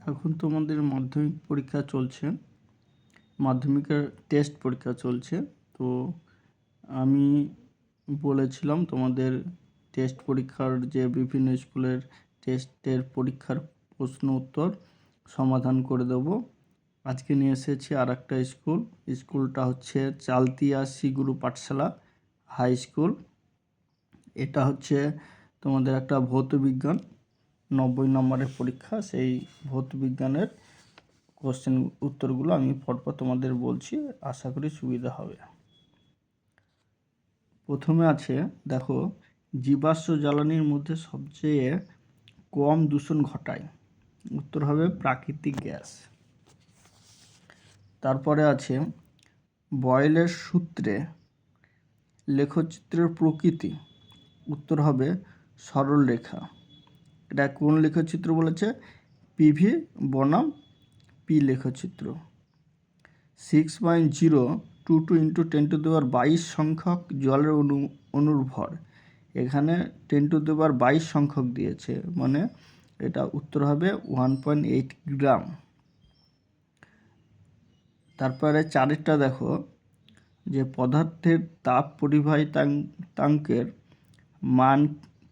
এখন তোমাদের মাধ্যমিক পরীক্ষা চলছে, মাধ্যমিকের টেস্ট পরীক্ষা চলছে। তো আমি বলেছিলাম তোমাদের টেস্ট পরীক্ষার যে বিভিন্ন স্কুলের টেস্টের পরীক্ষার প্রশ্ন উত্তর সমাধান করে দেব। আজকে নিয়ে এসেছি আর একটা স্কুলটা হচ্ছে চালতিয়া শ্রী গুরু পাঠশালা হাই স্কুল। এটা হচ্ছে তোমাদের একটা ভৌতবিজ্ঞান 90 নম্বরের পরীক্ষা। সেই ভৌতবিজ্ঞানের কোশ্চেন উত্তরগুলো আমি পরপর তোমাদের বলছি, আশা করি সুবিধা হবে। প্রথমে আছে, দেখো, জীবাশ্ম জ্বালানির মধ্যে সবচেয়ে কম দূষণ ঘটায়, উত্তর হবে প্রাকৃতিক গ্যাস। তারপরে আছে, বয়েলের সূত্রে লেখচিত্রের প্রকৃতি, উত্তর হবে সরল রেখা। এটা কোন লেখচিত্র বলেছে? পিভি বনাম পি লেখচিত্র। 6.022 × 10⁻22 সংখ্যক জলের অণুর ভর, এখানে 10⁻22 সংখ্যক দিয়েছে, মানে এটা উত্তর হবে 1.8 গ্রাম। তারপরে চারেরটা দেখো, যে পদার্থের তাপ পরিবাহিতাঙ্কের মান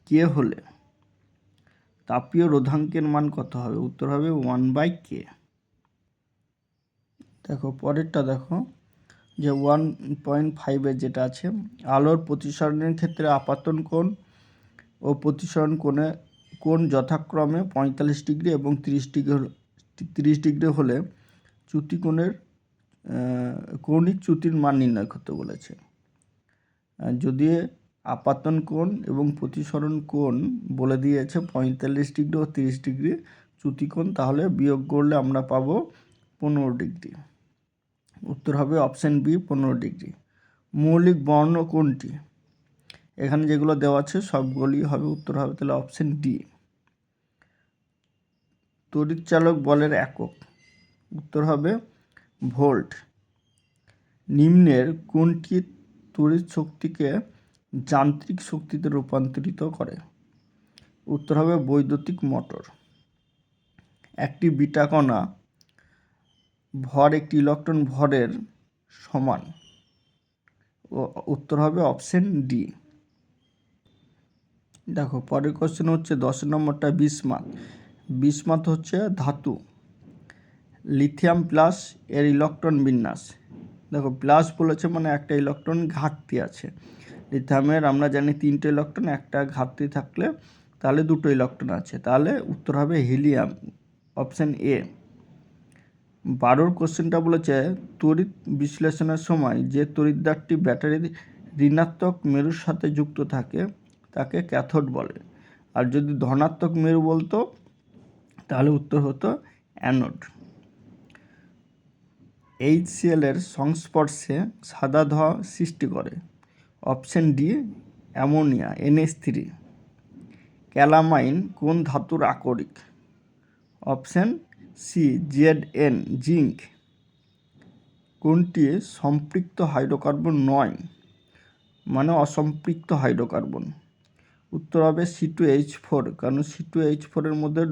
কে হলে তাপীয় রোধাঙ্কের মান কত হবে? উত্তর হবে 1/k। দেখো পরেরটা, দেখো যে 1.5-এর যেটা আছে, আলোর প্রতিসরণের ক্ষেত্রে আপাতন কোণ ও প্রতিসরণ কোণ যথাক্রমে 45 ডিগ্রি এবং 30 ডিগ্রি হলে কৌণিক চ্যুতির মান নির্ণয় করতে বলেছে। যদি আপাতন কোণ এবং প্রতিসরণ কোণ বলে দিয়েছে 45 ডিগ্রি ও 30 ডিগ্রি চ্যুতি কোণ, তাহলে বিয়োগ করলে আমরা পাবো 15 ডিগ্রি। উত্তর হবে অপশন বি, 15 ডিগ্রি। মৌলিক বর্ণ কোনটি? এখানে যেগুলো দেওয়া আছে সবগুলি হবে, উত্তর হবে তাহলে অপশন ডি। তড়িৎচালক বলের একক, উত্তর হবে ভোল্ট। নিম্নের কোনটি তড়িৎ শক্তিকে যান্ত্রিক শক্তিতে রূপান্তরিত করে? উত্তর হবে বৈদ্যুতিক মোটর। একটি বিটা কণা ভর একটি ইলেকট্রন ভরের সমান, উত্তর হবে অপশন ডি। দেখো পরের কোশ্চেন হচ্ছে 10 নম্বরটা, বিসমাথ। বিসমাথ হচ্ছে ধাতু। লিথিয়াম প্লাস এর ইলেকট্রন বিন্যাস, দেখো প্লাস বলেছে মানে একটা ইলেকট্রন ঘাটতি আছে। লিথিয়ামের আমরা জানি 3টে ইলেকট্রন, একটা ঘাটতি থাকলে তাহলে 2টো ইলেকট্রন আছে, তাহলে উত্তর হবে হিলিয়াম, অপশন এ। 12 কোশ্চেনটা বলেছে, তড়িৎ বিশ্লেষণের সময় যে তড়িৎদ্বারটি ব্যাটারির ঋণাত্মক মেরুর সাথে যুক্ত থাকে তাকে ক্যাথোড বলে, আর যদি ধনাত্মক মেরু বলতো তাহলে উত্তর হতো অ্যানোড। HCl এর সংস্পর্শে সাদা ধোঁয়া সৃষ্টি করে, option D ammonia, NH3। Calamine কোন ধাতুর আকরিক? Option C Zn, zinc. কোনটি সম্পৃক্ত হাইড্রোকার্বন নয়, মানে অসম্পৃক্ত হাইড্রোকার্বন? উত্তর হবে C2H4, কারণ C2H4 এর মধ্যে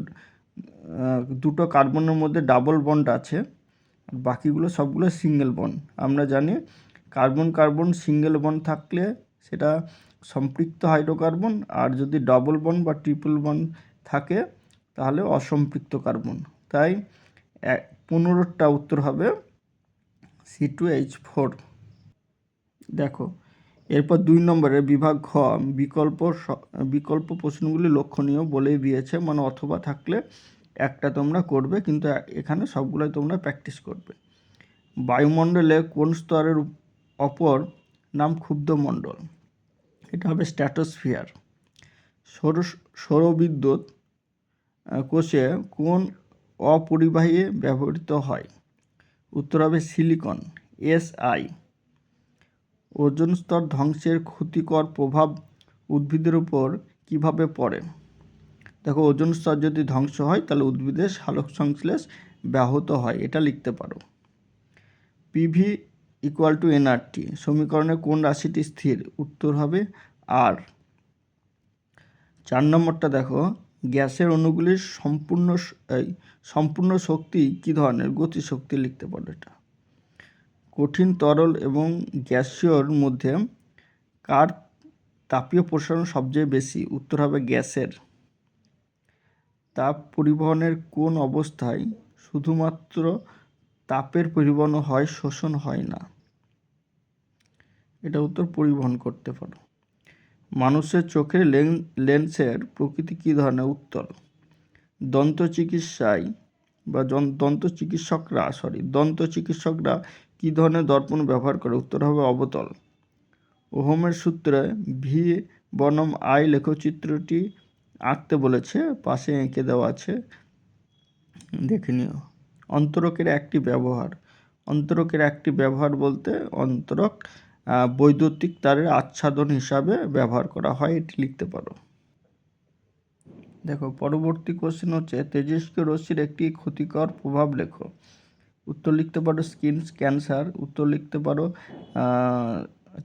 2টো কার্বনের মধ্যে ডাবল বন্ড আছে, বাকিগুলো সবগুলো সিঙ্গেল বন্ড। আমরা জানি কার্বন কার্বন সিঙ্গেল বন্ড থাকলে সেটা সম্পৃক্ত হাইড্রোকার্বন, আর যদি ডবল বন্ড বা ট্রিপল বন্ড থাকে তাহলে অসম্পৃক্ত কার্বন। তাই 15টা উত্তর হবে C2H4। দেখো এরপর 2 নম্বরের বিভাগ ঘ, বিকল্প প্রশ্নগুলি লক্ষণীয় বলেই দিয়েছে, মানে অথবা থাকলে একটা তোমরা করবে, কিন্তু এখানে সবগুলোই তোমরা প্র্যাকটিস করবে। বায়ুমণ্ডলে কোন স্তরের অপর নাম ক্ষুব্ধমণ্ডল? এটা হবে স্ট্র্যাটোস্ফিয়ার। সৌরবিদ্যুৎ কোষে কোন অপরিবাহী ব্যবহৃত হয়? উত্তর হবে সিলিকন, Si। ওজোন স্তর ধ্বংসের ক্ষতিকর প্রভাব উদ্ভিদের উপর কিভাবে পড়ে? দেখো ওজোন স্তর যদি ধ্বংস হয় তাহলে উদ্ভিদের সালোক সংশ্লেষ ব্যাহত হয়, এটা লিখতে পারো। PV = nRT সমীকরণে কোন রাশিটি স্থির? উত্তর হবে আর। 4 নম্বরটা দেখো, গ্যাসের অণুগুলির সম্পূর্ণ শক্তি কী ধরনের? গতিশক্তি লিখতে পারো এটা। কঠিন তরল এবং গ্যাসীয়র মধ্যে কার তাপীয় প্রসারণ সবচেয়ে বেশি? উত্তর হবে গ্যাসের। তাপ পরিবহনের কোন অবস্থায় শুধুমাত্র তাপের পরিবহন হয়, শোষণ হয় না? এটা উত্তর পরিবহন করতে পারো। মানুষের চোখের লেন্সের প্রকৃতি কী ধরনের? উত্তর দন্ত চিকিৎসকরা কী ধরনের দর্পণ ব্যবহার করে? উত্তর হবে অবতল। ওহমের সূত্রে ভি বনাম আই লেখচিত্রটি আঁকতে বলেছে, পাশে এঁকে দেওয়া আছে, দেখে নিও। অন্তরকের একটি ব্যবহার বলতে অন্তরক বৈদ্যুতিক তারের আচ্ছাদন হিসাবে ব্যবহার করা হয়, এটি লিখতে পারো। দেখো পরবর্তী কোশ্চেন হচ্ছে তেজস্ক্রিয় রশ্মির একটি ক্ষতিকর প্রভাব লেখো। উত্তর লিখতে পারো স্কিন ক্যান্সার, উত্তর লিখতে পারো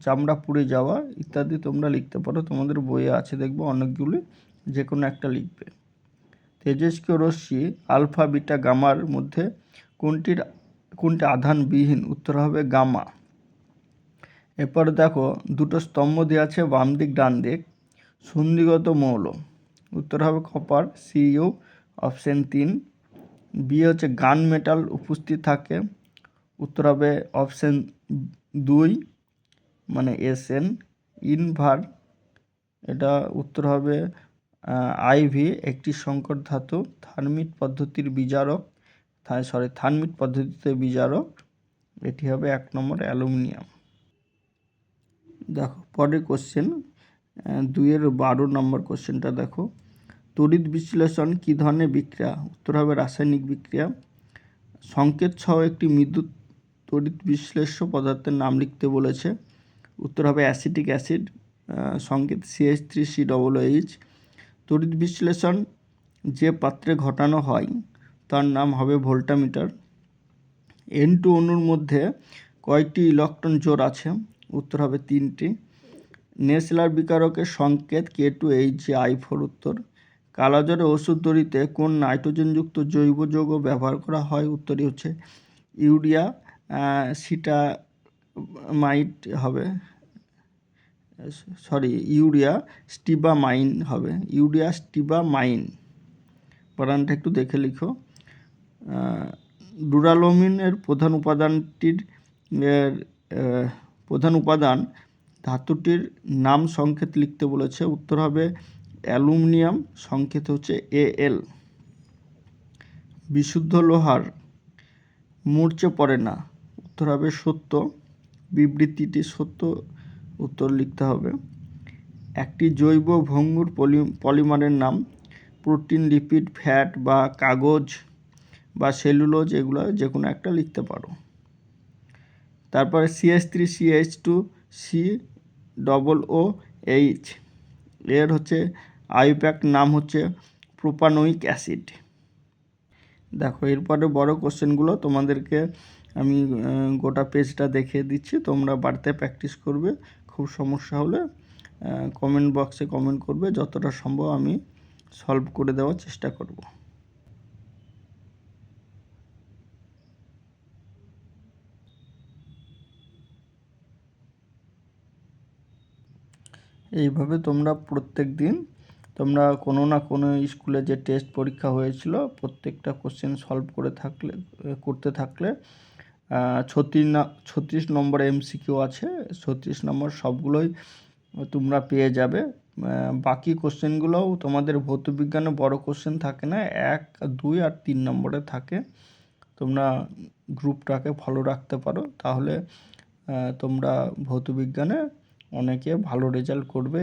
চামড়া পুড়ে যাওয়া ইত্যাদি তোমরা লিখতে পারো। তোমাদের বইয়ে আছে দেখবে অনেকগুলি, যে কোনো একটা লিখবে। তেজস্ক্রিয় রশ্মি আলফা বিটা গামার মধ্যে কোনটি আধানবিহীন? উত্তর হবে গামা। এরপরে দেখো দুটো স্তম্ভ দেওয়া আছে বাম দিক ডান দিক, সন্ধিগত মৌল, উত্তর হবে কপার, সিইউ, অপশন 3। বি হচ্ছে গান মেটাল উপস্থিত থাকে, উত্তর হবে অপশন 2 মানে এসএন। ইনভার, এটা উত্তর হবে আইভি, একটি সংকর ধাতু, থার্মিট পদ্ধতিতে বিজারক, এটি হবে 1 নম্বর অ্যালুমিনিয়াম। দেখো পরের কোশ্চেন 2-12 নম্বর কোশ্চেনটা দেখো, তড়িৎ বিশ্লেষণ কী ধরনের বিক্রিয়া? উত্তর হবে রাসায়নিক বিক্রিয়া। সংকেত সহ একটি বিদ্যুৎ তড়িৎ বিশ্লেষ্য পদার্থের নাম লিখতে বলেছে, উত্তর হবে অ্যাসিটিক অ্যাসিড, সংকেত CH3COOH। তড়িৎ বিশ্লেষণ যে পাত্রে ঘটানো হয় তার নাম হবে ভোল্টামিটার। N2 অণুর মধ্যে কয়টি ইলেকট্রন জোড় আছে? উত্তর হবে 3টি। নেসলার বিকারকের সংকেত K2HgI4, উত্তর। কালাজ্বরে ওষুধ তৈরিতে কোন নাইট্রোজেনযুক্ত জৈব যৌগ ব্যবহার করা হয়? উত্তরই হচ্ছে ইউরিয়া স্টিবামাইন হবে, ইউরিয়া স্টিবামাইন। বানানটা একটু দেখে লিখো। ডুরালোমিনের প্রধান উপাদান ধাতুটির নাম সংকেত লিখতে বলেছে, উত্তর হবে অ্যালুমিনিয়াম, সংকেত হচ্ছে Al। বিশুদ্ধ লোহার মূর্ছে পড়ে না, উত্তর হবে সত্য, বিবৃতিটি সত্য, উত্তর লিখতে হবে। একটি জৈব ভঙ্গুর পলিমারের নাম? প্রোটিন, লিপিড, ফ্যাট বা কাগজ বা সেলুলোজ, এগুলো যে কোনো একটা লিখতে পারো। তারপরে CH3CH2COOH, এর হচ্ছে আইউপ্যাক নাম হচ্ছে প্রোপানোইক অ্যাসিড। দেখো এরপরে বড় কোশ্চেনগুলো তোমাদেরকে আমি গোটা পেজটা দেখিয়ে দিচ্ছি, তোমরা বাড়িতে প্র্যাকটিস করবে। খুব সমস্যা হলে কমেন্ট বক্সে কমেন্ট করবে, যতটা সম্ভব আমি সলভ করে দেওয়ার চেষ্টা করব। এইভাবে তোমরা প্রত্যেক দিন তোমরা কোনো না কোনো স্কুলে যে টেস্ট পরীক্ষা হয়েছিল প্রত্যেকটা কোশ্চেন সলভ করতে থাকলে 36 নম্বর MCQ আছে, 36 নম্বর সবগুলোই তোমরা পেয়ে যাবে। বাকি কোশ্চেনগুলোও তোমাদের ভৌতবিজ্ঞানে বড় কোশ্চেন থাকে না, 1, 2 আর 3 নম্বরে থাকে। তোমরা গ্রুপটাকে ফলো রাখতে পারো, তাহলে তোমরা ভৌতবিজ্ঞানে অনেকে ভালো রেজাল্ট করবে,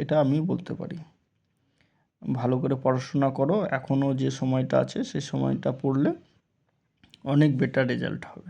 এটা আমি বলতে পারি। ভালো করে পড়াশোনা করো, এখনও যে সময়টা আছে সেই সময়টা পড়লে অনেক বেটার রেজাল্ট হবে।